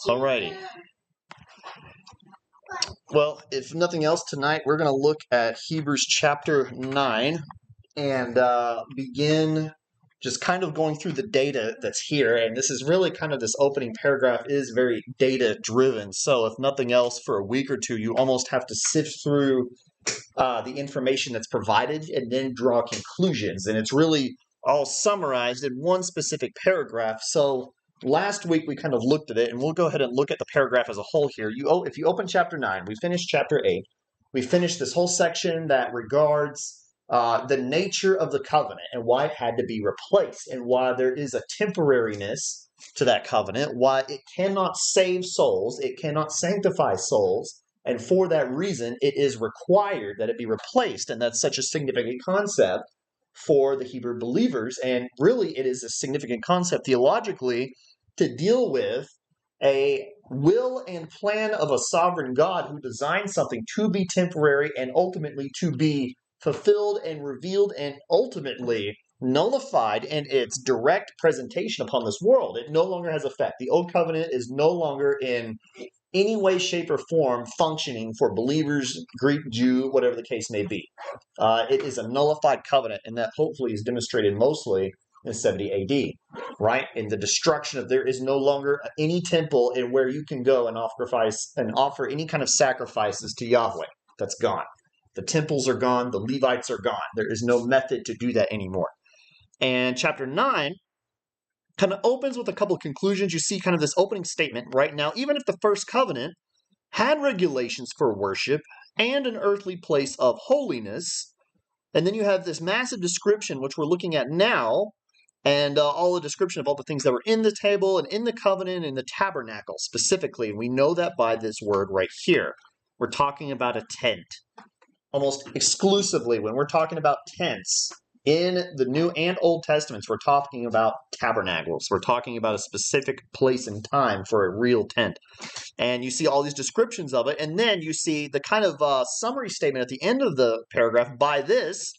Alrighty. Well, if nothing else tonight, we're going to look at Hebrews chapter 9 and begin just kind of going through the data that's here. And this is really kind of this opening paragraph is very data driven. So if nothing else, for a week or two, you almost have to sift through the information that's provided and then draw conclusions. And it's really all summarized in one specific paragraph. So last week we kind of looked at it, and we'll go ahead and look at the paragraph as a whole here. If you open chapter 9, we finished chapter 8. We finished this whole section that regards the nature of the covenant and why it had to be replaced and why there is a temporariness to that covenant, why it cannot save souls, it cannot sanctify souls, and for that reason it is required that it be replaced. And that's such a significant concept for the Hebrew believers, and really it is a significant concept theologically to deal with a will and plan of a sovereign God who designed something to be temporary and ultimately to be fulfilled and revealed and ultimately nullified in its direct presentation upon this world. It no longer has effect. The old covenant is no longer in any way, shape, or form functioning for believers, Greek, Jew, whatever the case may be. It is a nullified covenant, and that hopefully is demonstrated mostly in 70 AD, right? In the destruction of, there is no longer any temple in where you can go and offer any kind of sacrifices to Yahweh. That's gone. The temples are gone. The Levites are gone. There is no method to do that anymore. And chapter 9 kind of opens with a couple of conclusions. You see kind of this opening statement right now. Even if the first covenant had regulations for worship and an earthly place of holiness, and then you have this massive description, which we're looking at now, and all the description of all the things that were in the table and in the covenant and the tabernacle specifically. And we know that by this word right here. We're talking about a tent. Almost exclusively, when we're talking about tents in the New and Old Testaments, we're talking about tabernacles. We're talking about a specific place and time for a real tent. And you see all these descriptions of it, and then you see the kind of summary statement at the end of the paragraph. By this,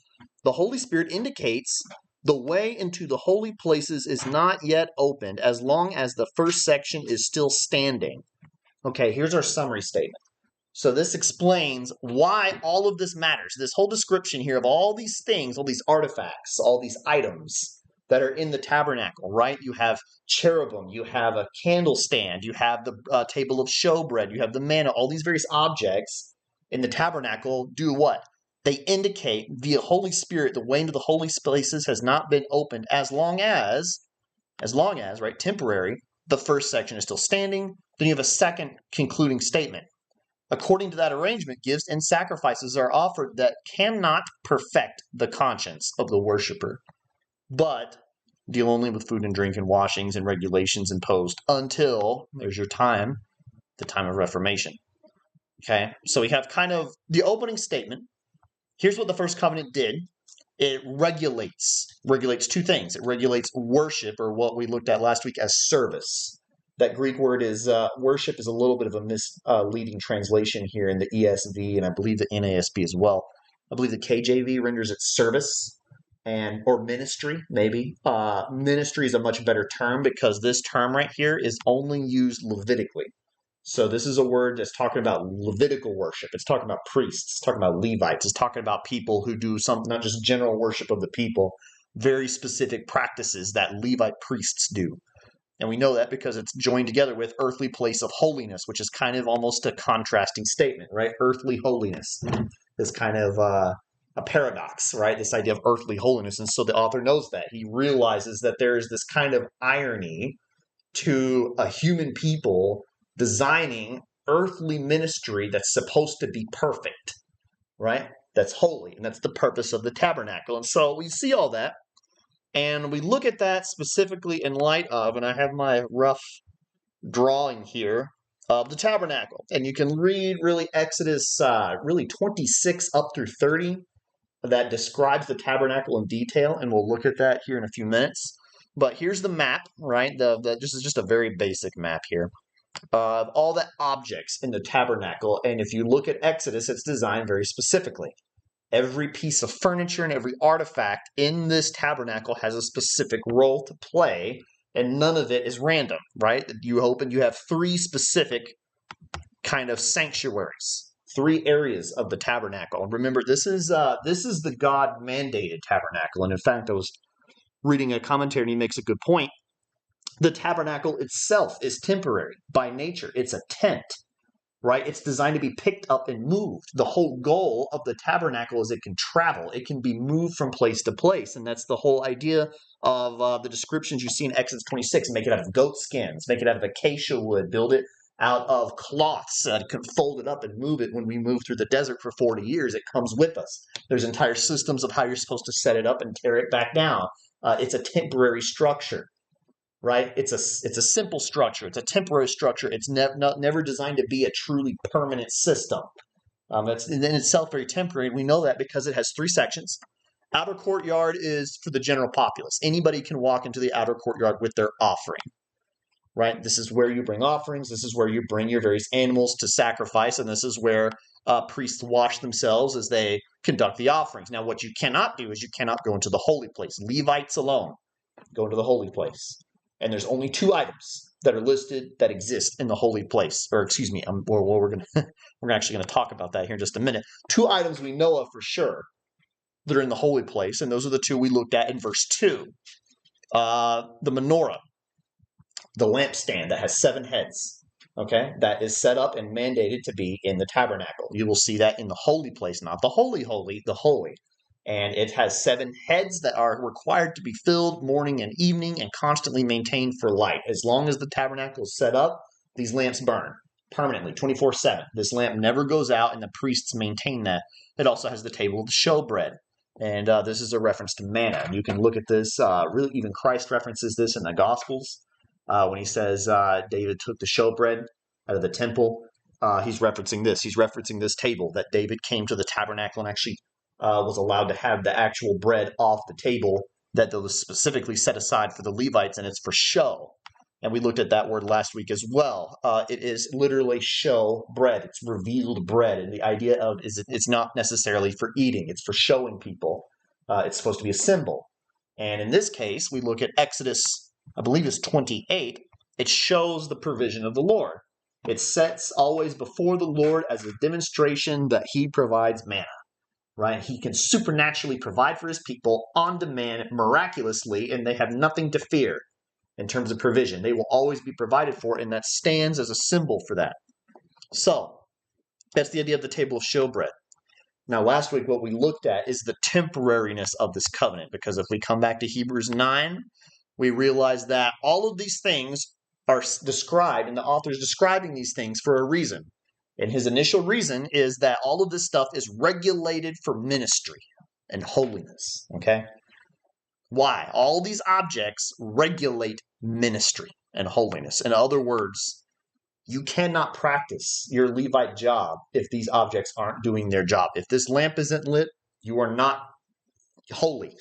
the Holy Spirit indicates the way into the holy places is not yet opened as long as the first section is still standing. Okay, here's our summary statement. So this explains why all of this matters. This whole description here of all these things, all these artifacts, all these items that are in the tabernacle, right? You have cherubim, you have a candle stand, you have the table of showbread, you have the manna, all these various objects in the tabernacle do what? They indicate the Holy Spirit, the way into the holy places has not been opened as long as, right, temporary, the first section is still standing. Then you have a second concluding statement. According to that arrangement, gifts and sacrifices are offered that cannot perfect the conscience of the worshiper, but deal only with food and drink and washings and regulations imposed until, there's your time, the time of Reformation. Okay, so we have kind of the opening statement. Here's what the first covenant did. It regulates two things. It regulates worship, or what we looked at last week as service. That Greek word is worship is a little bit of a misleading translation here in the ESV, and I believe the NASB as well. I believe the KJV renders it service or ministry, maybe. Ministry is a much better term because this term right here is only used Levitically. So this is a word that's talking about Levitical worship. It's talking about priests. It's talking about Levites. It's talking about people who do something, not just general worship of the people, very specific practices that Levite priests do. And we know that because it's joined together with earthly place of holiness, which is kind of almost a contrasting statement, right? Earthly holiness is kind of a paradox, right? This idea of earthly holiness. And so the author knows that. He realizes that there is this kind of irony to a human people designing earthly ministry that's supposed to be perfect, right? That's holy. And that's the purpose of the tabernacle. And so we see all that. And we look at that specifically in light of, and I have my rough drawing here, of the tabernacle. And you can read really Exodus 26 up through 30 that describes the tabernacle in detail, and we'll look at that here in a few minutes. But here's the map, right? This is just a very basic map here of all the objects in the tabernacle. And if you look at Exodus, it's designed very specifically. Every piece of furniture and every artifact in this tabernacle has a specific role to play And none of it is random, right? You have 3 specific kind of sanctuaries, 3 areas of the tabernacle. And remember, this is the God-mandated tabernacle. And in fact, I was reading a commentary and he makes a good point. The tabernacle itself is temporary by nature. It's a tent, right? It's designed to be picked up and moved. The whole goal of the tabernacle is it can travel. It can be moved from place to place. And that's the whole idea of the descriptions you see in Exodus 26. Make it out of goat skins, make it out of acacia wood, build it out of cloths, can fold it up and move it. When we move through the desert for 40 years, it comes with us. There's entire systems of how you're supposed to set it up and tear it back down. It's a temporary structure. Right? It's a simple structure. It's a temporary structure. It's never designed to be a truly permanent system. It's in itself very temporary. We know that because it has 3 sections. Outer courtyard is for the general populace. Anybody can walk into the outer courtyard with their offering. Right? This is where you bring offerings. This is where you bring your various animals to sacrifice. And this is where priests wash themselves as they conduct the offerings. Now, what you cannot do is you cannot go into the holy place. Levites alone go into the holy place. And there's only 2 items that are listed that exist in the holy place. Or excuse me, we're actually going to talk about that here in just a minute. 2 items we know of for sure that are in the holy place, and those are the 2 we looked at in verse 2. The menorah, the lampstand that has 7 heads, okay, that is set up and mandated to be in the tabernacle. You will see that in the holy place, not the holy, the holy. And it has 7 heads that are required to be filled morning and evening and constantly maintained for light. As long as the tabernacle is set up, these lamps burn permanently, 24/7. This lamp never goes out, and the priests maintain that. It also has the table of the showbread. And this is a reference to manna. You can look at this. Really, even Christ references this in the Gospels when he says David took the showbread out of the temple. He's referencing this. He's referencing this table that David came to the tabernacle and actually was allowed to have the actual bread off the table that was specifically set aside for the Levites, and it's for show. And we looked at that word last week as well. It is literally show bread. It's revealed bread. And the idea of is it's not necessarily for eating. It's for showing people. It's supposed to be a symbol. And in this case, we look at Exodus, I believe it's 28. It shows the provision of the Lord. It sets always before the Lord as a demonstration that he provides manna. Right? He can supernaturally provide for his people on demand, miraculously, and they have nothing to fear in terms of provision. They will always be provided for, and that stands as a symbol for that. So, that's the idea of the table of showbread. Now, last week, what we looked at is the temporariness of this covenant, because if we come back to Hebrews 9, we realize that all of these things are described, and the author is describing these things for a reason. And his initial reason is that all of this stuff is regulated for ministry and holiness, okay? Why? All these objects regulate ministry and holiness. In other words, you cannot practice your Levite job if these objects aren't doing their job. If this lamp isn't lit, you are not holy.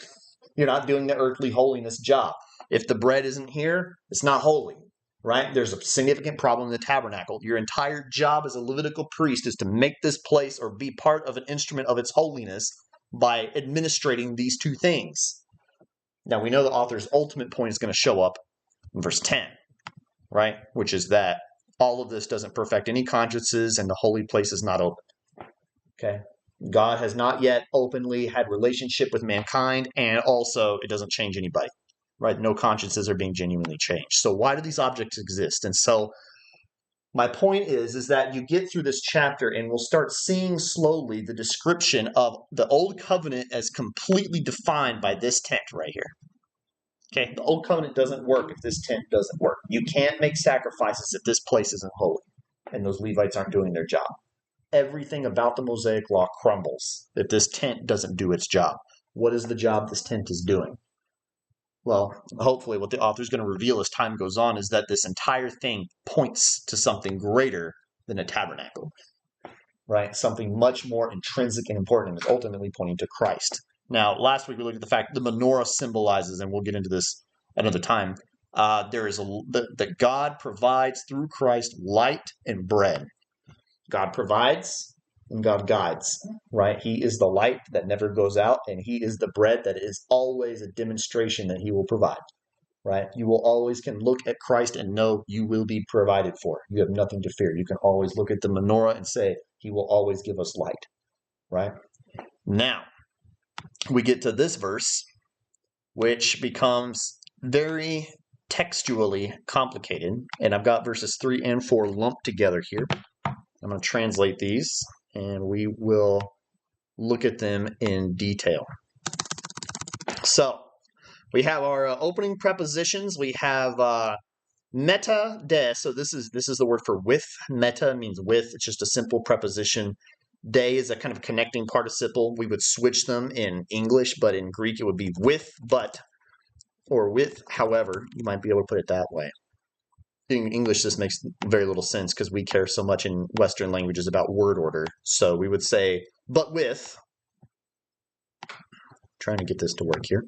You're not doing the earthly holiness job. If the bread isn't here, it's not holy. Right? There's a significant problem in the tabernacle. Your entire job as a Levitical priest is to make this place or be part of an instrument of its holiness by administrating these 2 things. Now, we know the author's ultimate point is going to show up in verse 10, right? Which is that all of this doesn't perfect any consciences and the holy place is not open. Okay? God has not yet openly had relationship with mankind, and also it doesn't change anybody. Right? No consciences are being genuinely changed. So why do these objects exist? And so my point is that you get through this chapter and we'll start seeing slowly the description of the old covenant as completely defined by this tent right here. Okay, the old covenant doesn't work if this tent doesn't work. You can't make sacrifices if this place isn't holy and those Levites aren't doing their job. Everything about the Mosaic law crumbles if this tent doesn't do its job. What is the job this tent is doing? Well, hopefully what the author is going to reveal as time goes on is that this entire thing points to something greater than a tabernacle, right? Something much more intrinsic and important, and is ultimately pointing to Christ. Now, last week we looked at the fact the menorah symbolizes, and we'll get into this another time, that God provides through Christ light and bread. God provides and God guides, right? He is the light that never goes out, and he is the bread that is always a demonstration that he will provide. right? You will always can look at Christ and know you will be provided for. You have nothing to fear. You can always look at the menorah and say, he will always give us light, right? Now, we get to this verse, which becomes very textually complicated. And I've got verses 3 and 4 lumped together here. I'm going to translate these, and we will look at them in detail. So, we have our opening prepositions. We have meta de. So this is the word for with. Meta means with. It's just a simple preposition. De is a kind of connecting participle. We would switch them in English, but in Greek it would be with, but, or with, however. You might be able to put it that way. In English, this makes very little sense because we care so much in Western languages about word order. So we would say, but with. Trying to get this to work here.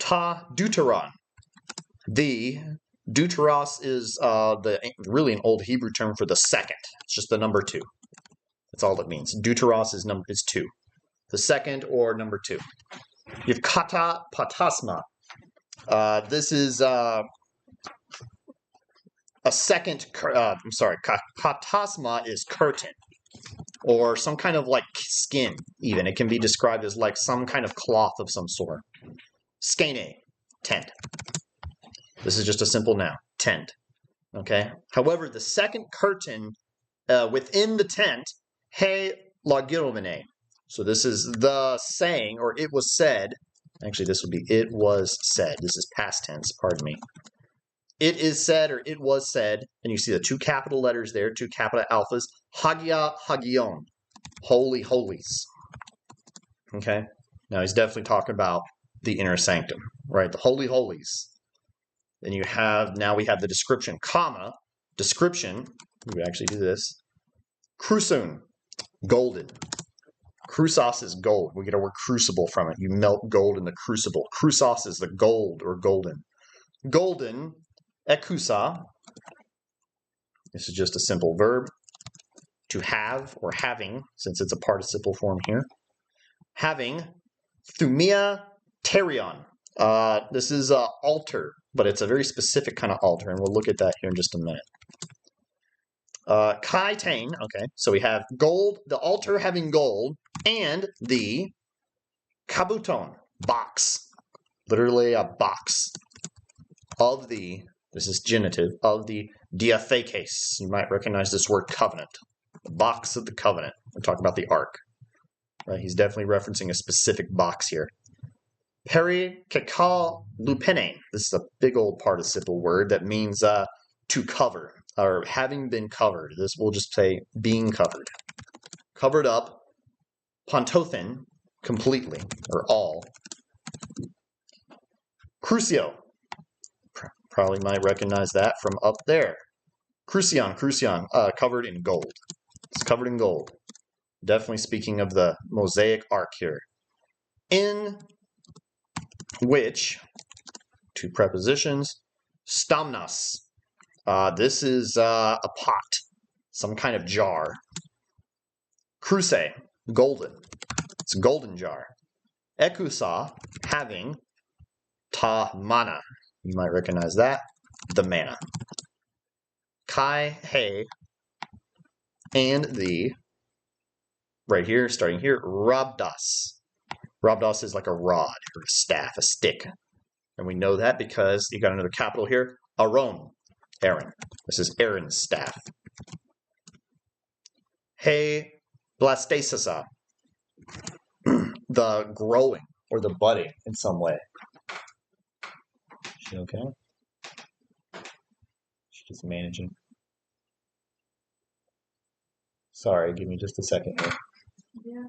Ta deuteron. The deuteros is really an old Hebrew term for the second. It's just the number 2. That's all it means. Deuteros is 2. The second or number 2. You have kata patasma. This is a second. Patasma is curtain, or some kind of like skin. Even it can be described as like some kind of cloth of some sort. Skene, tent. This is just a simple noun, tent. Okay. However, the second curtain within the tent, he lagiromene. So this is the saying, or it was said. Actually, this would be it was said. This is past tense, pardon me. It is said, or it was said, and you see the 2 capital letters there, 2 capital alphas. Hagia hagion, holy holies. Okay. Now he's definitely talking about the inner sanctum, right? The holy holies. Then you have, now we have the description, comma, description, we would actually do this, crusun, golden. Chrusos is gold. We get our word crucible from it. You melt gold in the crucible. Chrusos is the gold or golden. Golden, ekusa. This is just a simple verb. To have or having, since it's a participle form here. Having, thumia terion. This is an altar, but it's a very specific kind of altar, and we'll look at that here in just a minute. Kaitain, okay, so we have gold, the altar having gold, and the kabuton, box, literally a box of the, this is genitive, of the diathekes. You might recognize this word covenant, the box of the covenant. We're talking about the ark, right? He's definitely referencing a specific box here. Peri kekal lupene. This is a big old participle word that means to cover, or having been covered. This will just say being covered. Covered up. Pontothen, completely, or all. Crucio. Probably might recognize that from up there. Crucion, covered in gold. It's covered in gold. Definitely speaking of the Mosaic ark here. In which, 2 prepositions, stamnas. This is a pot, some kind of jar. Kruse, golden. It's a golden jar. Ekusa, having. Ta manna. You might recognize that. The manna. Kai he. And the, right here, starting here, rabdas. Rabdas is like a rod or a staff, a stick. And we know that because you got another capital here. Aaron. Aaron. This is Aaron's staff. He blastesasa. The growing or the budding in some way. Is she okay? She's just managing. Sorry, give me just a second here. Yeah.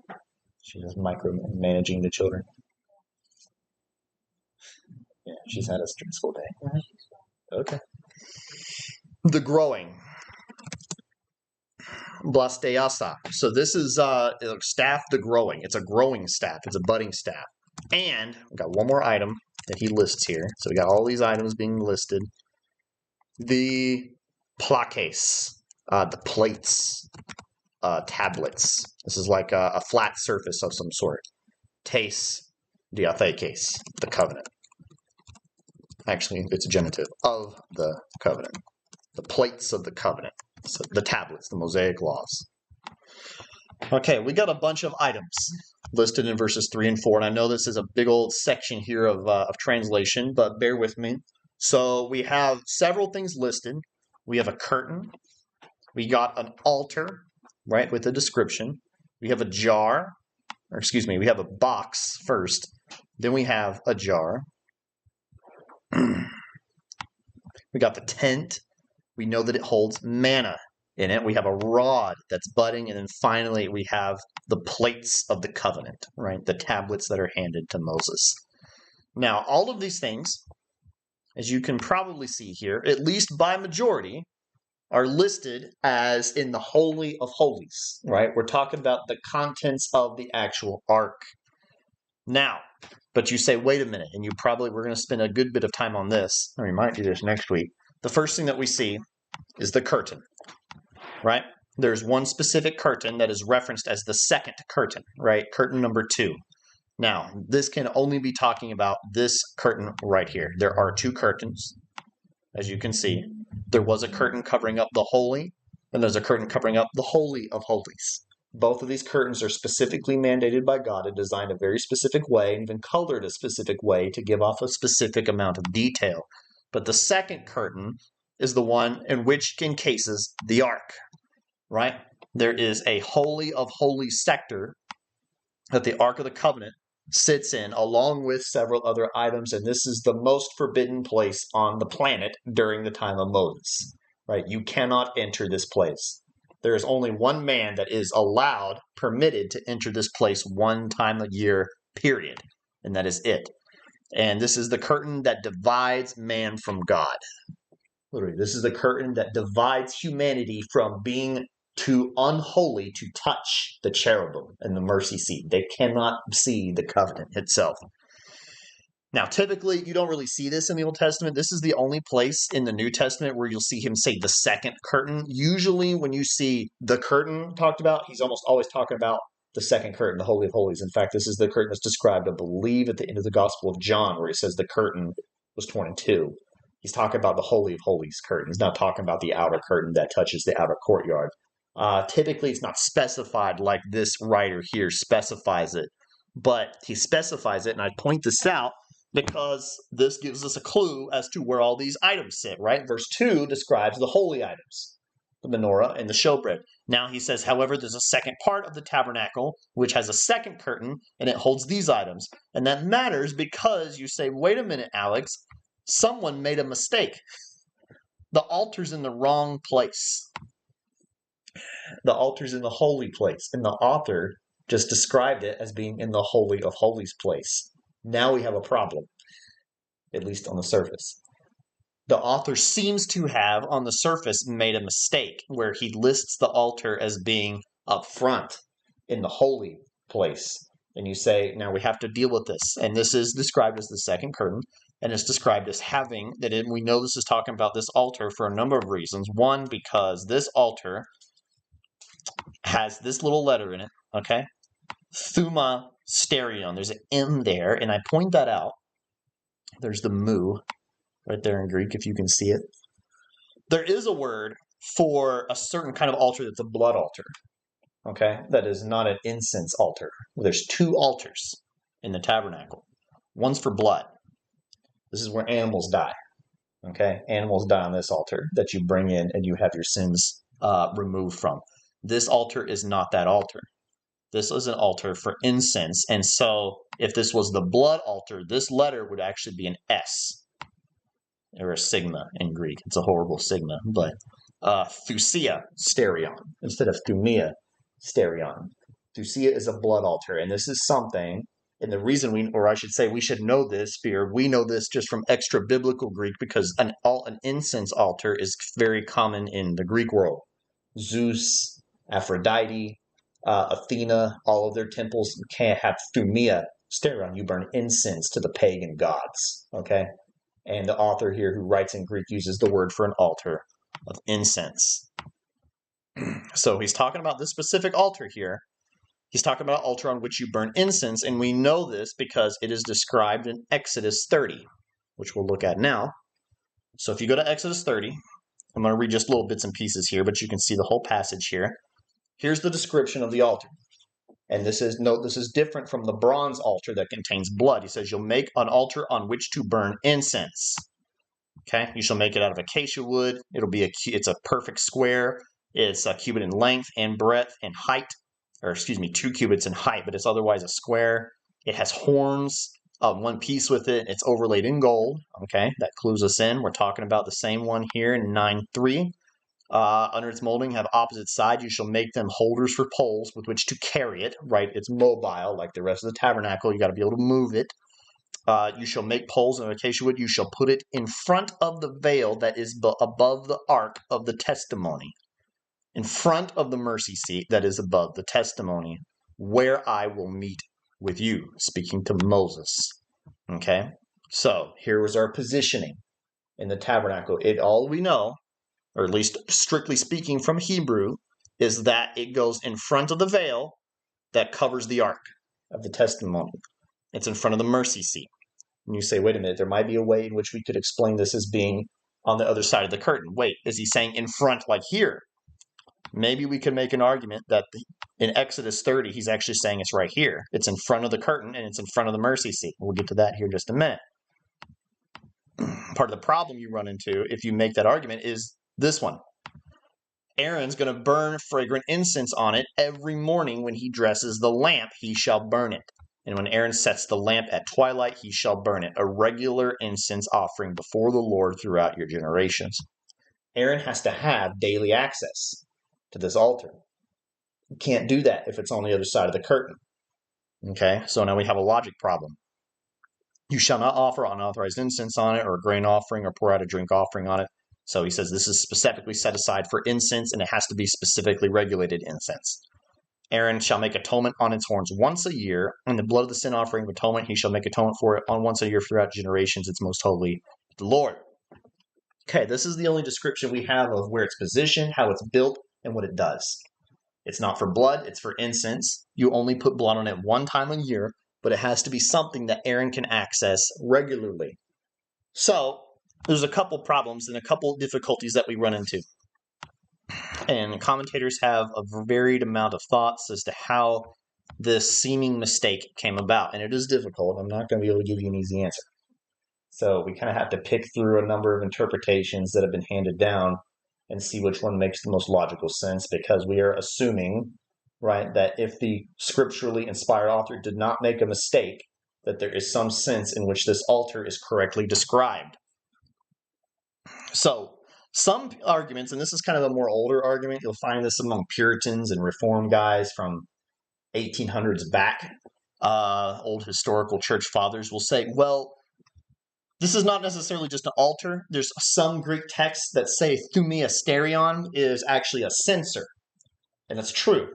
She's just micromanaging the children. Yeah, she's had a stressful day. Okay. The growing. Blasteasa. So this is staff the growing. It's a growing staff. It's a budding staff. And we got one more item that he lists here. So we got all these items being listed. The plaques, the plates, tablets. This is like a flat surface of some sort. Tes diathekes, the covenant. Actually, it's a genitive, of the covenant. The plates of the covenant. So the tablets, the Mosaic laws. Okay, we got a bunch of items listed in verses 3 and 4, and I know this is a big old section here of translation, but bear with me. So we have several things listed. We have a curtain. We got an altar, right, with a description. We have a jar, or excuse me, we have a box first. Then we have a jar. We got the tent. We know that it holds manna in it. We have a rod that's budding. And then finally, we have the plates of the covenant, right? The tablets that are handed to Moses. Now, all of these things, as you can probably see here, at least by majority, are listed as in the Holy of Holies, right? We're talking about the contents of the actual ark. Now, but you say, wait a minute, and we're going to spend a good bit of time on this, or we might do this next week. The first thing that we see is the curtain, right? There's one specific curtain that is referenced as the second curtain, right? Curtain number 2. Now, this can only be talking about this curtain right here. There are 2 curtains, as you can see. There was a curtain covering up the holy, and there's a curtain covering up the Holy of Holies. Both of these curtains are specifically mandated by God and designed a very specific way, and even colored a specific way to give off a specific amount of detail. But the second curtain is the one in which encases the ark, right? There is a Holy of Holies sector that the Ark of the Covenant sits in, along with several other items, and this is the most forbidden place on the planet during the time of Moses, right? You cannot enter this place. There is only one man that is allowed, permitted to enter this place one time a year, period, and that is it. And this is the curtain that divides man from God. Literally, this is the curtain that divides humanity from being too unholy to touch the cherubim and the mercy seat. They cannot see the covenant itself. Now, typically, you don't really see this in the Old Testament. This is the only place in the New Testament where you'll see him say the second curtain. Usually, when you see the curtain talked about, he's almost always talking about the second curtain, the Holy of Holies. In fact, this is the curtain that's described, I believe, at the end of the Gospel of John, where he says the curtain was torn in two. He's talking about the Holy of Holies curtain. He's not talking about the outer curtain that touches the outer courtyard. Typically, it's not specified like this writer here specifies it, but he specifies it, and I point this out because this gives us a clue as to where all these items sit, right? Verse 2 describes the holy items, the menorah and the showbread. Now he says, however, there's a second part of the tabernacle, which has a second curtain, and it holds these items. And that matters because you say, wait a minute, Alex, someone made a mistake. The altar's in the wrong place. The altar's in the holy place, and the author just described it as being in the Holy of Holies place. Now we have a problem, at least on the surface. The author seems to have, on the surface, made a mistake where he lists the altar as being up front in the holy place. And you say, now we have to deal with this. And this is described as the second curtain, and it's described as having, we know this is talking about this altar for a number of reasons. One, because this altar has this little letter in it, okay? Thuma sterion. There's an M there, and I point that out. There's the mu right there in Greek, if you can see it. There is a word for a certain kind of altar that's a blood altar, okay? That is not an incense altar. There's 2 altars in the tabernacle. One's for blood. This is where animals die, okay? Animals die on this altar that you bring in and you have your sins removed from. This altar is not that altar. This is an altar for incense. And so if this was the blood altar, this letter would actually be an S or a sigma in Greek. It's a horrible sigma, but thusia sterion instead of thumia sterion. Thusia is a blood altar, and this is something, and the reason we should know this, we know this just from extra biblical Greek because an incense altar is very common in the Greek world. Zeus, Aphrodite, Athena, all of their temples can't have thumia sterion. You burn incense to the pagan gods, okay? And the author here who writes in Greek uses the word for an altar of incense. So he's talking about this specific altar here. He's talking about an altar on which you burn incense, and we know this because it is described in Exodus 30. which we'll look at now. So if you go to Exodus 30, I'm going to read just little bits and pieces here, but you can see the whole passage here. Here's the description of the altar. And this is different from the bronze altar that contains blood. He says, you'll make an altar on which to burn incense. Okay, you shall make it out of acacia wood. It's a perfect square. It's a cubit in length and breadth and height, or excuse me, 2 cubits in height, but it's otherwise a square. It has horns, one piece with it. It's overlaid in gold. Okay, that clues us in. We're talking about the same one here in 9:3. Under its molding, have opposite sides. You shall make them holders for poles with which to carry it. Right, it's mobile like the rest of the tabernacle. You got to be able to move it. You shall make poles of acacia wood. You shall put it in front of the veil that is above the ark of the testimony, in front of the mercy seat that is above the testimony, where I will meet with you, speaking to Moses. Okay, so here was our positioning in the tabernacle. All we know, or at least strictly speaking from Hebrew, is that it goes in front of the veil that covers the ark of the testimony. It's in front of the mercy seat. And you say, wait a minute, there might be a way in which we could explain this as being on the other side of the curtain. Wait, is he saying in front like here? Maybe we could make an argument that in Exodus 30, he's actually saying it's right here. It's in front of the curtain and it's in front of the mercy seat. We'll get to that here in just a minute. Part of the problem you run into if you make that argument is this one. Aaron's going to burn fragrant incense on it every morning when he dresses the lamp, he shall burn it. And when Aaron sets the lamp at twilight, he shall burn it, a regular incense offering before the Lord throughout your generations. Aaron has to have daily access to this altar. You can't do that if it's on the other side of the curtain. Okay, so now we have a logic problem. You shall not offer unauthorized incense on it, or a grain offering, or pour out a drink offering on it. So he says this is specifically set aside for incense, and it has to be specifically regulated incense. Aaron shall make atonement on its horns once a year. In the blood of the sin offering of atonement, he shall make atonement for it on once a year throughout generations. It's most holy to the Lord. Okay, this is the only description we have of where it's positioned, how it's built, and what it does. It's not for blood, it's for incense. You only put blood on it one time a year, but it has to be something that Aaron can access regularly. So, there's a couple problems and a couple difficulties that we run into. And commentators have a varied amount of thoughts as to how this seeming mistake came about. And it is difficult. I'm not going to be able to give you an easy answer. So we kind of have to pick through a number of interpretations that have been handed down and see which one makes the most logical sense, because we are assuming, right, that if the scripturally inspired author did not make a mistake, that there is some sense in which this altar is correctly described. So, some arguments, and this is kind of a more older argument, you'll find this among Puritans and Reform guys from 1800s back, old historical church fathers will say, well, this is not necessarily just an altar. There's some Greek texts that say thumeasterion is actually a censer, and that's true.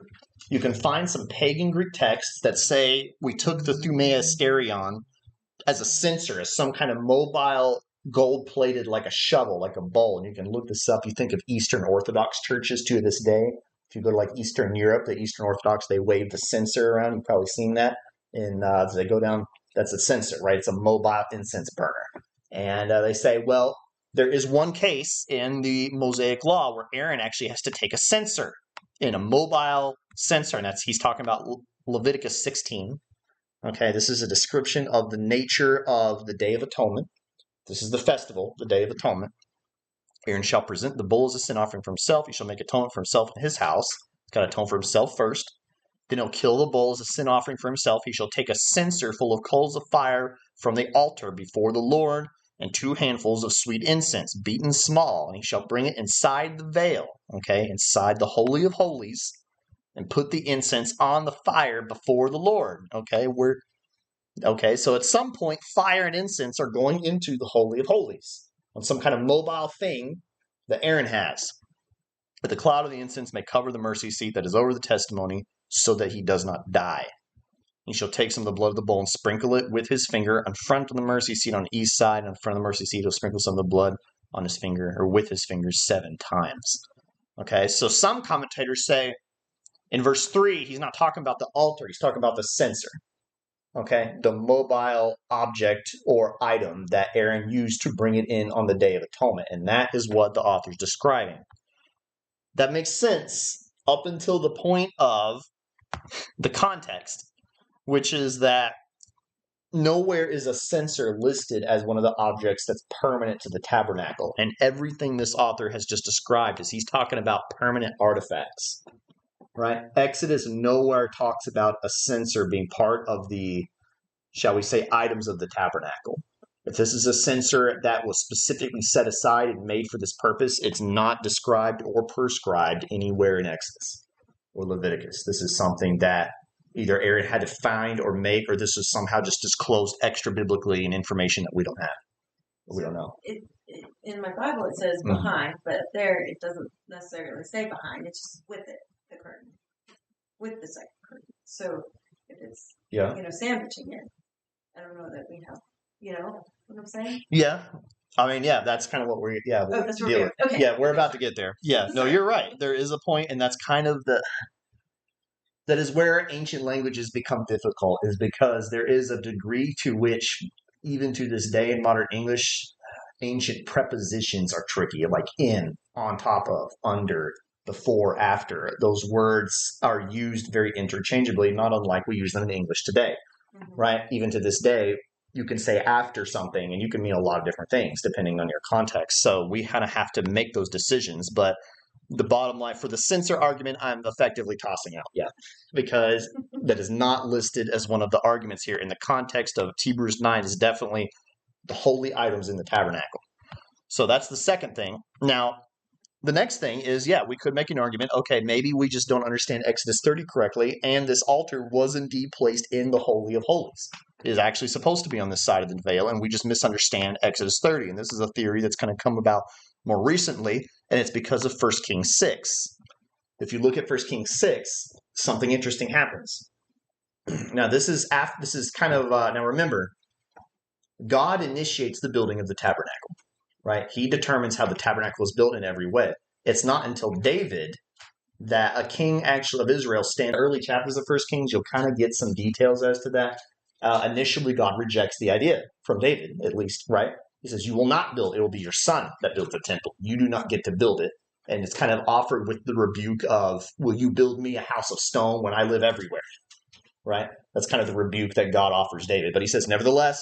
You can find some pagan Greek texts that say we took the thumeasterion as a censer, as some kind of mobile gold-plated, like a shovel, like a bowl. And you can look this up. You think of Eastern Orthodox churches to this day. If you go to like Eastern Europe, the Eastern Orthodox, they wave the censer around. You've probably seen that. And as they go down, that's a censer, right? It's a mobile incense burner. And they say, well, there is one case in the Mosaic Law where Aaron actually has to take a censer in a mobile censer. And he's talking about Leviticus 16. Okay, this is a description of the nature of the Day of Atonement. This is the festival, the Day of Atonement. Aaron shall present the bull as a sin offering for himself. He shall make atonement for himself in his house. He's got to atone for himself first. Then he'll kill the bull as a sin offering for himself. He shall take a censer full of coals of fire from the altar before the Lord, and 2 handfuls of sweet incense, beaten small. And he shall bring it inside the veil, okay, inside the Holy of Holies, and put the incense on the fire before the Lord, okay? So at some point, fire and incense are going into the Holy of Holies on some kind of mobile thing that Aaron has. But the cloud of the incense may cover the mercy seat that is over the testimony, so that he does not die. He shall take some of the blood of the bull and sprinkle it with his finger in front of the mercy seat on the east side, and in front of the mercy seat he'll sprinkle some of the blood on his finger, or with his fingers 7 times. Okay, so some commentators say in verse 3, he's not talking about the altar, he's talking about the censer. Okay, the mobile object or item that Aaron used to bring it in on the Day of Atonement. And that is what the author's describing. That makes sense up until the point of the context, which is that nowhere is a censer listed as one of the objects that's permanent to the tabernacle. And everything this author has just described is he's talking about permanent artifacts, right? Exodus nowhere talks about a censer being part of the, shall we say, items of the tabernacle. If this is a censer that was specifically set aside and made for this purpose, it's not described or prescribed anywhere in Exodus or Leviticus. This is something that either Aaron had to find or make, or this is somehow just disclosed extra biblically in information that we don't have. We don't know. In my Bible, it says behind, but there it doesn't necessarily say behind. It's just with it, the curtain, with the second curtain. So if it's, sandwiching it, I don't know that we have, you know what I'm saying? Yeah. I mean, yeah, that's kind of what we're, that's deal with. Okay. Yeah, we're about to get there. Yeah, no, you're right. There is a point, and that's kind of that is where ancient languages become difficult, is because there is a degree to which, even to this day in modern English, ancient prepositions are tricky, like in, on top of, under, before, after. Those words are used very interchangeably, not unlike we use them in English today, right? Even to this day, you can say after something, and you can mean a lot of different things depending on your context. So we kind of have to make those decisions, but the bottom line for the censer argument, I'm effectively tossing out, because that is not listed as one of the arguments here. In the context of Hebrews 9 is definitely the holy items in the tabernacle. So that's the second thing. Now, the next thing is, we could make an argument, okay, maybe we just don't understand Exodus 30 correctly, and this altar was indeed placed in the Holy of Holies. It is actually supposed to be on this side of the veil, and we just misunderstand Exodus 30. And this is a theory that's kind of come about more recently, and it's because of 1 Kings 6. If you look at 1 Kings 6, something interesting happens. Now, this is kind of, now remember, God initiates the building of the tabernacle, right? He determines how the tabernacle is built in every way. It's not until David that a king actually of Israel stands. Early chapters of 1 Kings, you'll kind of get some details as to that. Initially, God rejects the idea from David, at least, right? He says, you will not build. It will be your son that builds the temple. You do not get to build it. And it's kind of offered with the rebuke of, will you build me a house of stone when I live everywhere? Right? That's kind of the rebuke that God offers David. But he says, nevertheless,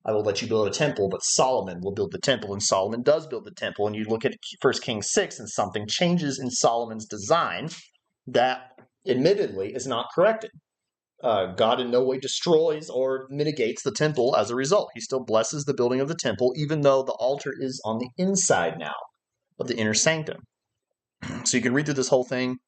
I will let you build a temple, but Solomon will build the temple. And Solomon does build the temple. And you look at 1 Kings 6, and something changes in Solomon's design that admittedly is not corrected. God in no way destroys or mitigates the temple as a result. He still blesses the building of the temple, even though the altar is on the inside now of the inner sanctum. So you can read through this whole thing.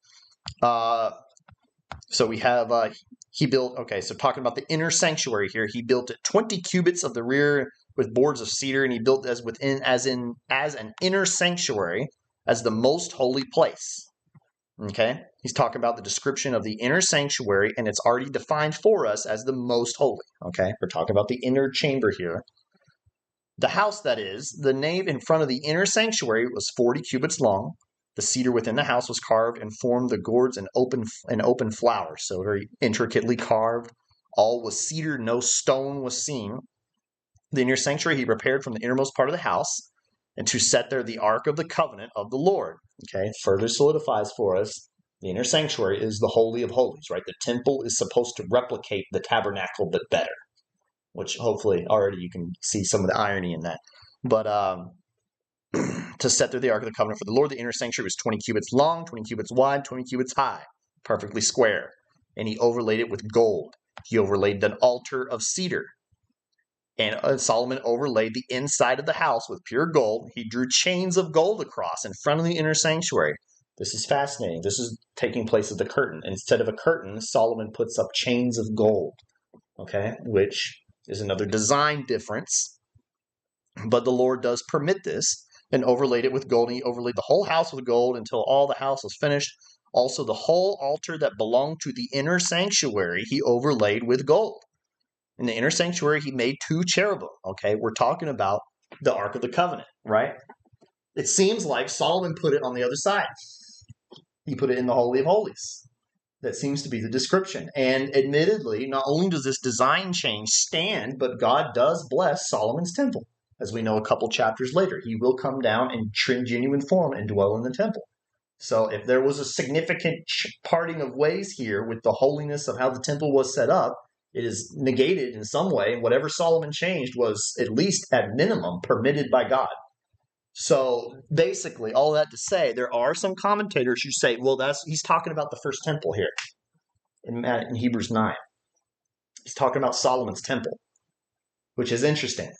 So we have, he built, so talking about the inner sanctuary here, he built it 20 cubits of the rear with boards of cedar, and he built as an inner sanctuary as the most holy place. Okay, he's talking about the description of the inner sanctuary, and it's already defined for us as the most holy. Okay, we're talking about the inner chamber here. The house, that is, the nave in front of the inner sanctuary was 40 cubits long. The cedar within the house was carved and formed the gourds and open flowers, so very intricately carved. All was cedar, no stone was seen. The inner sanctuary he prepared from the innermost part of the house, and to set there the ark of the covenant of the Lord. Okay, further solidifies for us the inner sanctuary is the Holy of Holies, right? The temple is supposed to replicate the tabernacle, but better, which hopefully already you can see some of the irony in that. But to set there the ark of the covenant for the Lord, the inner sanctuary was 20 cubits long, 20 cubits wide, 20 cubits high, perfectly square. And he overlaid it with gold. He overlaid an altar of cedar. And Solomon overlaid the inside of the house with pure gold. He drew chains of gold across in front of the inner sanctuary. This is fascinating. This is taking place at the curtain. Instead of a curtain, Solomon puts up chains of gold, which is another design difference. But the Lord does permit this, and overlaid it with gold. And he overlaid the whole house with gold until all the house was finished. Also, the whole altar that belonged to the inner sanctuary, he overlaid with gold. In the inner sanctuary, he made 2 cherubim. We're talking about the Ark of the Covenant, right? It seems like Solomon put it on the other side. He put it in the Holy of Holies. That seems to be the description. And admittedly, not only does this design change stand, but God does bless Solomon's temple. As we know a couple chapters later, he will come down in genuine form and dwell in the temple. So if there was a significant parting of ways here with the holiness of how the temple was set up, it is negated in some way. And whatever Solomon changed was, at least at minimum, permitted by God. So basically, all that to say, there are some commentators who say, well, he's talking about the first temple here in Hebrews 9. He's talking about Solomon's temple, which is interesting.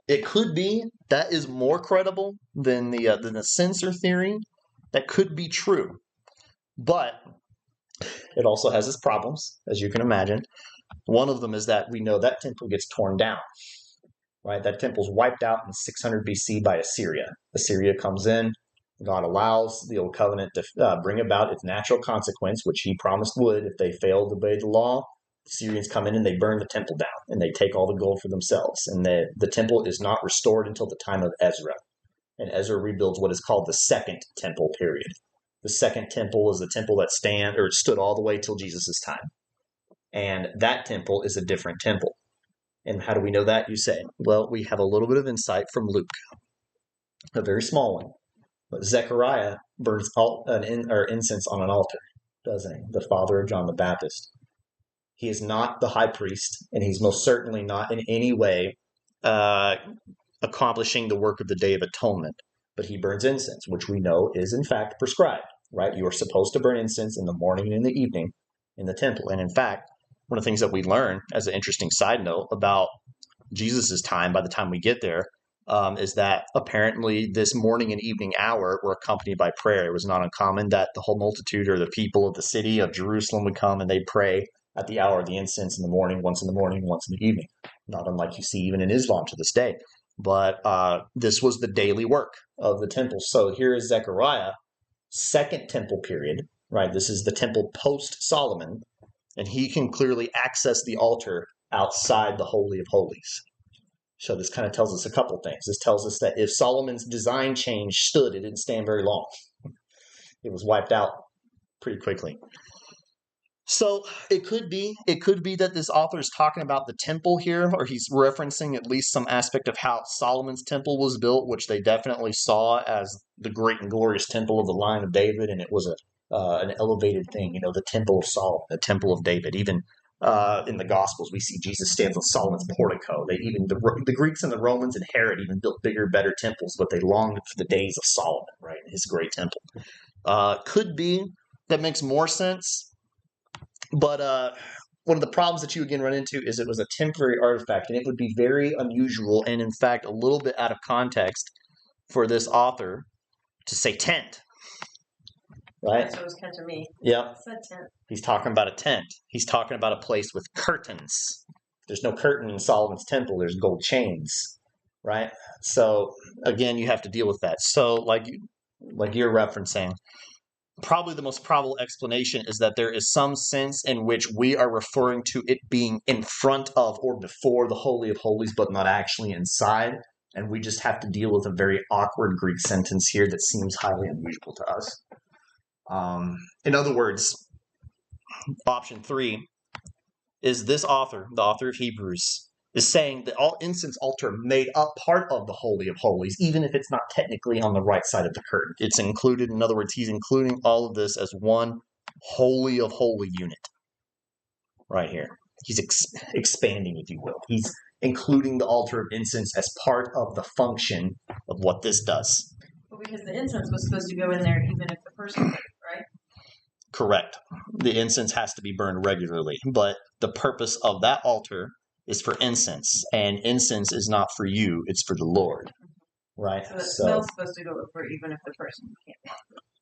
It could be that is more credible than the censor theory. That could be true, but it also has its problems, as you can imagine. One of them is that we know that temple gets torn down, right? That temple's wiped out in 600 BC by Assyria. Assyria comes in. God allows the Old Covenant to bring about its natural consequence, which he promised would if they failed to obey the law. The Syrians come in and they burn the temple down, and they take all the gold for themselves. And the temple is not restored until the time of Ezra. And Ezra rebuilds what is called the Second Temple period. The Second Temple is the temple that stood all the way till Jesus' time. And that temple is a different temple. And how do we know that, you say? Well, we have a little bit of insight from Luke, a very small one. But Zechariah burns incense on an altar, doesn't he? The father of John the Baptist. He is not the high priest, and he's most certainly not in any way accomplishing the work of the Day of Atonement. But he burns incense, which we know is in fact prescribed, right? You are supposed to burn incense in the morning and in the evening in the temple. And in fact, one of the things that we learn as an interesting side note about Jesus' time, by the time we get there, is that apparently this morning and evening hour were accompanied by prayer. It was not uncommon that the whole multitude or the people of the city of Jerusalem would come and they'd pray at the hour of the incense in the morning, once in the evening. Not unlike you see even in Islam to this day. But this was the daily work of the temple. So here is Zechariah, Second Temple period, right? This is the temple post-Solomon, and he can clearly access the altar outside the Holy of Holies. So this kind of tells us a couple things. This tells us that if Solomon's design change stood, it didn't stand very long. It was wiped out pretty quickly. So it could be that this author is talking about the temple here, or he's referencing at least some aspect of how Solomon's temple was built, which they definitely saw as the great and glorious temple of the line of David, and it was an elevated thing, the temple of Solomon, the temple of David. Even in the Gospels, we see Jesus stands on Solomon's portico. The Greeks and the Romans and Herod even built bigger, better temples, but they longed for the days of Solomon, right? His great temple. Could be that makes more sense. But one of the problems that you again run into is it was a temporary artifact, and it would be very unusual and, in fact, a little bit out of context for this author to say tent. Right? That's what was catching me. Yeah. It's a tent. He's talking about a tent. He's talking about a place with curtains. There's no curtain in Solomon's temple. There's gold chains. Right? So, again, you have to deal with that. So, like you're referencing, probably the most probable explanation is that there is some sense in which we are referring to it being in front of or before the Holy of Holies, but not actually inside. And we just have to deal with a very awkward Greek sentence here that seems highly unusual to us. In other words, option 3 is this author, the author of Hebrews, is saying that all incense altar made up part of the Holy of Holies, even if it's not technically on the right side of the curtain. It's included. In other words, he's including all of this as one Holy of Holy unit right here. He's expanding, if you will. He's including the altar of incense as part of the function of what this does. Well, because the incense was supposed to go in there even if the person did, right? Correct. The incense has to be burned regularly, but the purpose of that altar is for incense, and incense is not for you, it's for the Lord, right? So the smell's supposed to go for even if the person can't.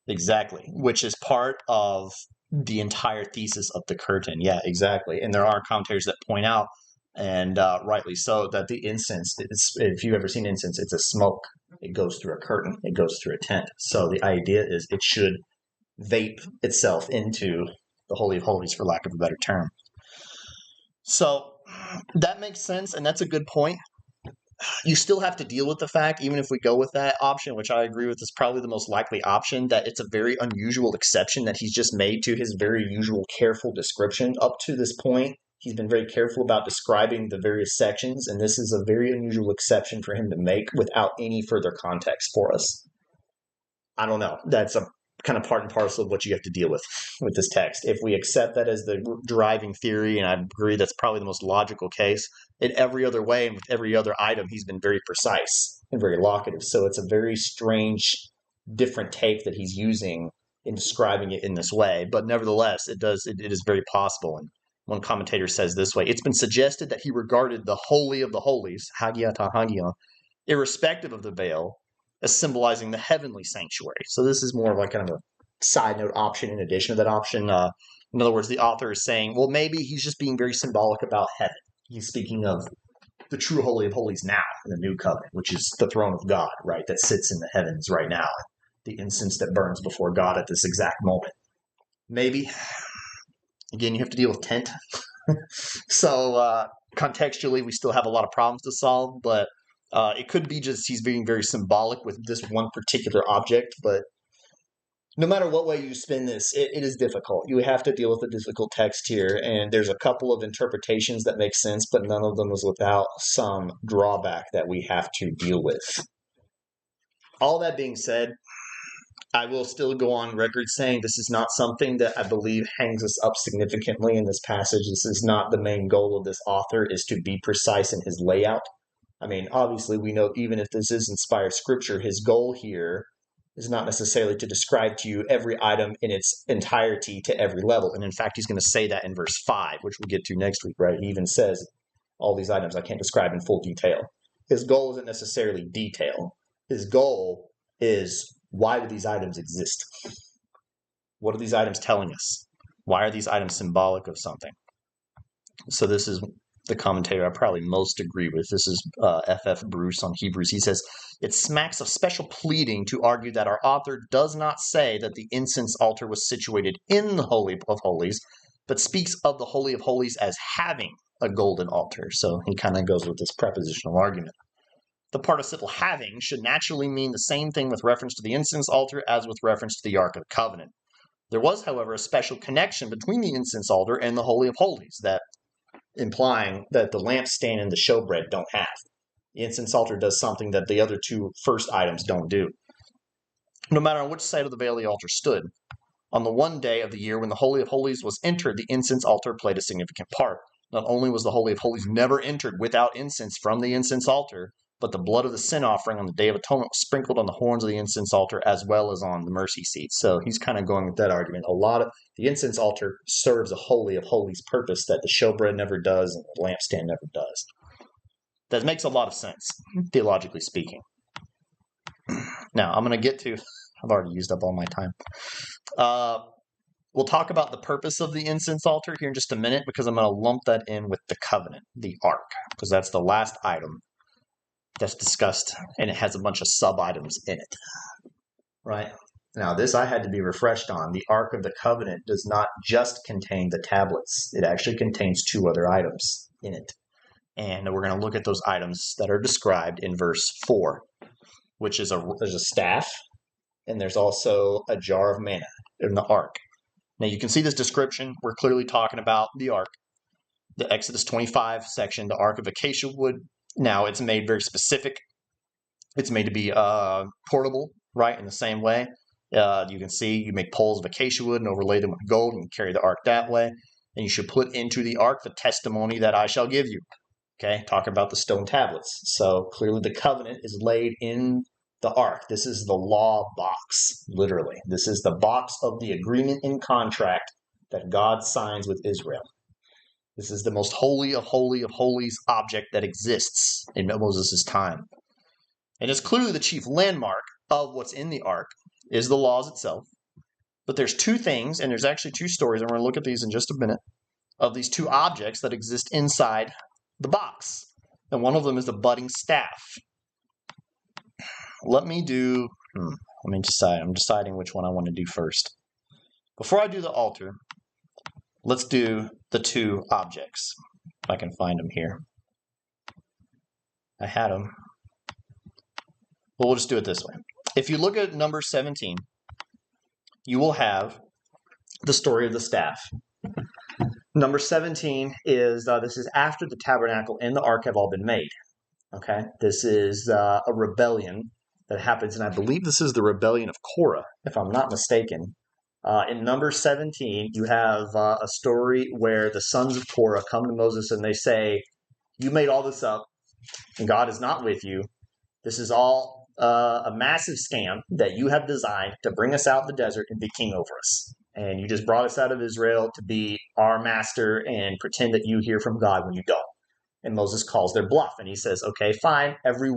Exactly, which is part of the entire thesis of the curtain. Yeah, exactly. And there are commentators that point out, and rightly so, that the incense, if you've ever seen incense, it's a smoke. It goes through a curtain. It goes through a tent. So the idea is it should vape itself into the Holy of Holies, for lack of a better term. So that makes sense, and that's a good point. you still have to deal with the fact, even if we go with that option, which I agree with is probably the most likely option, that it's a very unusual exception that he's just made to his very usual careful description. Up to this point, he's been very careful about describing the various sections, and this is a very unusual exception for him to make without any further context for us. I don't know. That's a kind of part and parcel of what you have to deal with this text. If we accept that as the driving theory, and I agree that's probably the most logical case, in every other way and with every other item, he's been very precise and very locative. So it's a very strange, different take that he's using in describing it in this way. But nevertheless, it is very possible. And one commentator says this way: it's been suggested that he regarded the Holy of the Holies, Hagia ta Hagia, irrespective of the veil, as symbolizing the heavenly sanctuary. So this is more of like kind of a side note option in addition to that option. In other words, the author is saying, well, maybe he's just being very symbolic about heaven. He's speaking of the true Holy of Holies now in the New Covenant, which is the throne of God, right, that sits in the heavens right now, the incense that burns before God at this exact moment. Maybe. Again, you have to deal with tent. So contextually, we still have a lot of problems to solve, but it could be just he's being very symbolic with this one particular object. But no matter what way you spin this, it is difficult. You have to deal with a difficult text here, and there's a couple of interpretations that make sense, but none of them is without some drawback that we have to deal with. All that being said, I will still go on record saying this is not something that I believe hangs us up significantly in this passage. This is not the main goal of this author, is to be precise in his layout. I mean, obviously, we know even if this is inspired scripture, his goal here is not necessarily to describe to you every item in its entirety to every level. And in fact, he's going to say that in verse 5, which we'll get to next week, right? He even says, all these items I can't describe in full detail. His goal isn't necessarily detail. His goal is, why do these items exist? What are these items telling us? Why are these items symbolic of something? So this is the commentator I probably most agree with. This is F.F. Bruce on Hebrews. He says, it smacks of special pleading to argue that our author does not say that the incense altar was situated in the Holy of Holies, but speaks of the Holy of Holies as having a golden altar. So he kind of goes with this prepositional argument. The participle having should naturally mean the same thing with reference to the incense altar as with reference to the Ark of the Covenant. There was, however, a special connection between the incense altar and the Holy of Holies, that implying that the lampstand and the showbread don't have. The incense altar does something that the other two first items don't do. No matter on which side of the veil the altar stood, on the one day of the year when the Holy of Holies was entered, the incense altar played a significant part. Not only was the Holy of Holies never entered without incense from the incense altar, but the blood of the sin offering on the Day of Atonement was sprinkled on the horns of the incense altar as well as on the mercy seat. So he's kind of going with that argument. A lot of the incense altar serves a Holy of Holies purpose that the showbread never does and the lampstand never does. That makes a lot of sense, theologically speaking. Now, I'm going to get to, I've already used up all my time. We'll talk about the purpose of the incense altar here in just a minute, because I'm going to lump that in with the covenant, the ark, because that's the last item that's discussed, and it has a bunch of sub-items in it, right? Now, this I had to be refreshed on. The Ark of the Covenant does not just contain the tablets. It actually contains two other items in it. And we're going to look at those items that are described in verse 4, which is there's a staff, and there's also a jar of manna in the ark. Now, you can see this description. We're clearly talking about the ark, the Exodus 25 section, the ark of acacia wood. Now, it's made very specific. It's made to be portable, right, in the same way. You can see you make poles of acacia wood and overlay them with gold and carry the ark that way. And you should put into the ark the testimony that I shall give you. Okay, talk about the stone tablets. So clearly the covenant is laid in the ark. This is the law box, literally. This is the box of the agreement and contract that God signs with Israel. This is the most holy of holies object that exists in Moses' time. And it's clearly the chief landmark of what's in the ark is the laws itself. But there's two things, and there's actually two stories, and we're going to look at these in just a minute, of these two objects that exist inside the box. And one of them is the budding staff. Let me decide. I'm deciding which one I want to do first. Before I do the altar, let's do the two objects, if I can find them here. I had them. Well, we'll just do it this way. If you look at number 17, you will have the story of the staff. Number 17 is, this is after the tabernacle and the ark have all been made. Okay, this is a rebellion that happens, and I believe this is the rebellion of Korah, if I'm not mistaken. In number 17, you have a story where the sons of Korah come to Moses and they say, you made all this up, and God is not with you. This is all a massive scam that you have designed to bring us out in the desert and be king over us. And you just brought us out of Israel to be our master and pretend that you hear from God when you don't. And Moses calls their bluff, and he says, okay, fine, every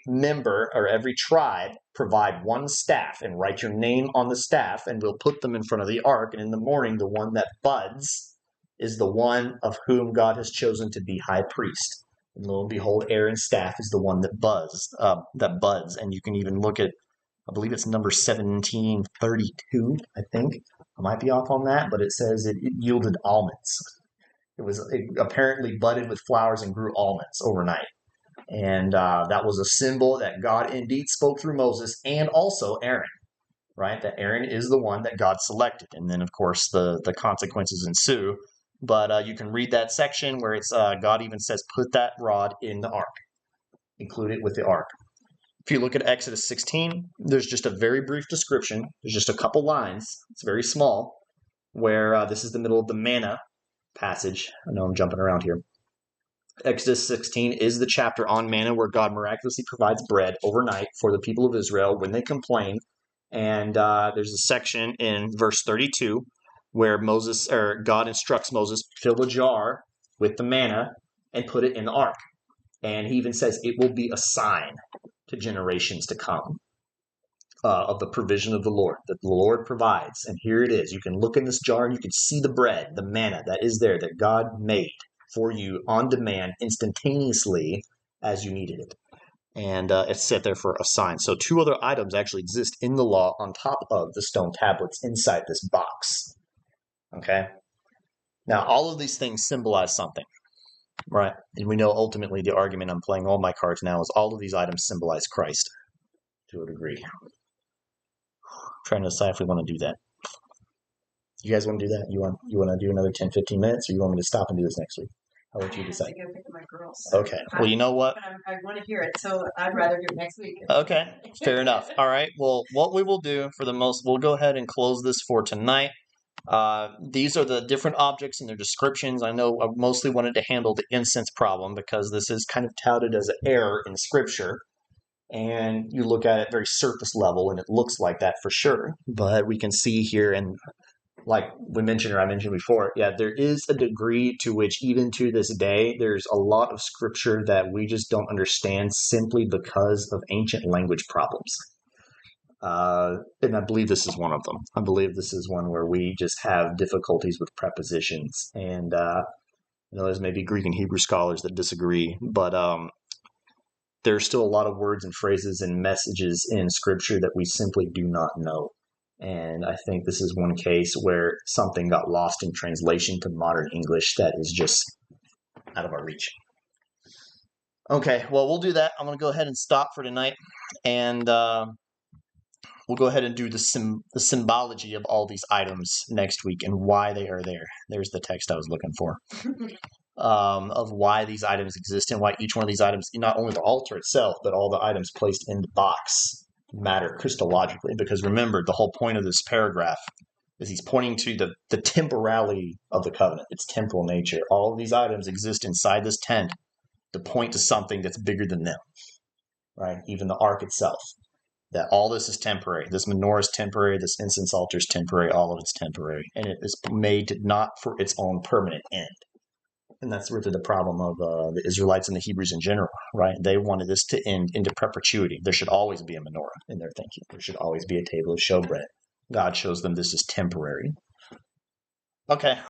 member or every tribe provide one staff and write your name on the staff, and we'll put them in front of the ark. And in the morning, the one that buds is the one of whom God has chosen to be high priest. And lo and behold, Aaron's staff is the one that buds. And you can even look at, I believe it's number 1732, I think. I might be off on that, but it says it yielded almonds. It apparently budded with flowers and grew almonds overnight. And that was a symbol that God indeed spoke through Moses and also Aaron, right? That Aaron is the one that God selected. And then, of course, the consequences ensue. But you can read that section where it's God even says, put that rod in the ark. Include it with the ark. If you look at Exodus 16, there's just a very brief description. There's just a couple lines. It's very small, where this is the middle of the Manna passage. I know I'm jumping around here. Exodus 16 is the chapter on manna where God miraculously provides bread overnight for the people of Israel when they complain. And there's a section in verse 32 where God instructs Moses, fill a jar with the manna and put it in the ark. And he even says it will be a sign to generations to come of the provision of the Lord, that the Lord provides. And here it is. You can look in this jar and you can see the bread, the manna that is there, that God made for you on demand instantaneously as you needed it. And it's set there for a sign. So 2 other items actually exist in the law on top of the stone tablets inside this box. Okay? Now, all of these things symbolize something, right? And we know ultimately the argument, I'm playing all my cards now, is all of these items symbolize Christ to a degree. Trying to decide if we want to do that. You guys want to do that? You want to do another 10, 15 minutes, or you want me to stop and do this next week? I'll let you decide. I have to go pick up my girls. Okay. Well, you know what? I want to hear it, so I'd rather do it next week. Okay. Fair enough. All right. Well, what we will do we'll go ahead and close this for tonight. These are the different objects and their descriptions. I know I mostly wanted to handle the incense problem because this is kind of touted as an error in Scripture. And you look at it very surface level, and it looks like that for sure. But we can see here, and like we mentioned, or I mentioned before, there is a degree to which even to this day, there's a lot of Scripture that we just don't understand simply because of ancient language problems. And I believe this is one of them. I believe this is one where we just have difficulties with prepositions. And there's maybe Greek and Hebrew scholars that disagree, but there's still a lot of words and phrases and messages in Scripture that we simply do not know. And I think this is one case where something got lost in translation to modern English that is just out of our reach. Okay, well, we'll do that. I'm going to go ahead and stop for tonight. And we'll go ahead and do the symbology of all these items next week and why they are there. There's the text I was looking for. Of why these items exist and why each one of these items, not only the altar itself, but all the items placed in the box matter Christologically. Because remember, the whole point of this paragraph is he's pointing to the temporality of the covenant, its temporal nature. All of these items exist inside this tent to point to something that's bigger than them, right? Even the ark itself. That all this is temporary. This menorah is temporary. This incense altar is temporary. All of it's temporary. And it is made not for its own permanent end. And that's really the problem of the Israelites and the Hebrews in general, right? They wanted this to end into perpetuity. There should always be a menorah in their thinking. There should always be a table of showbread. God shows them this is temporary. Okay.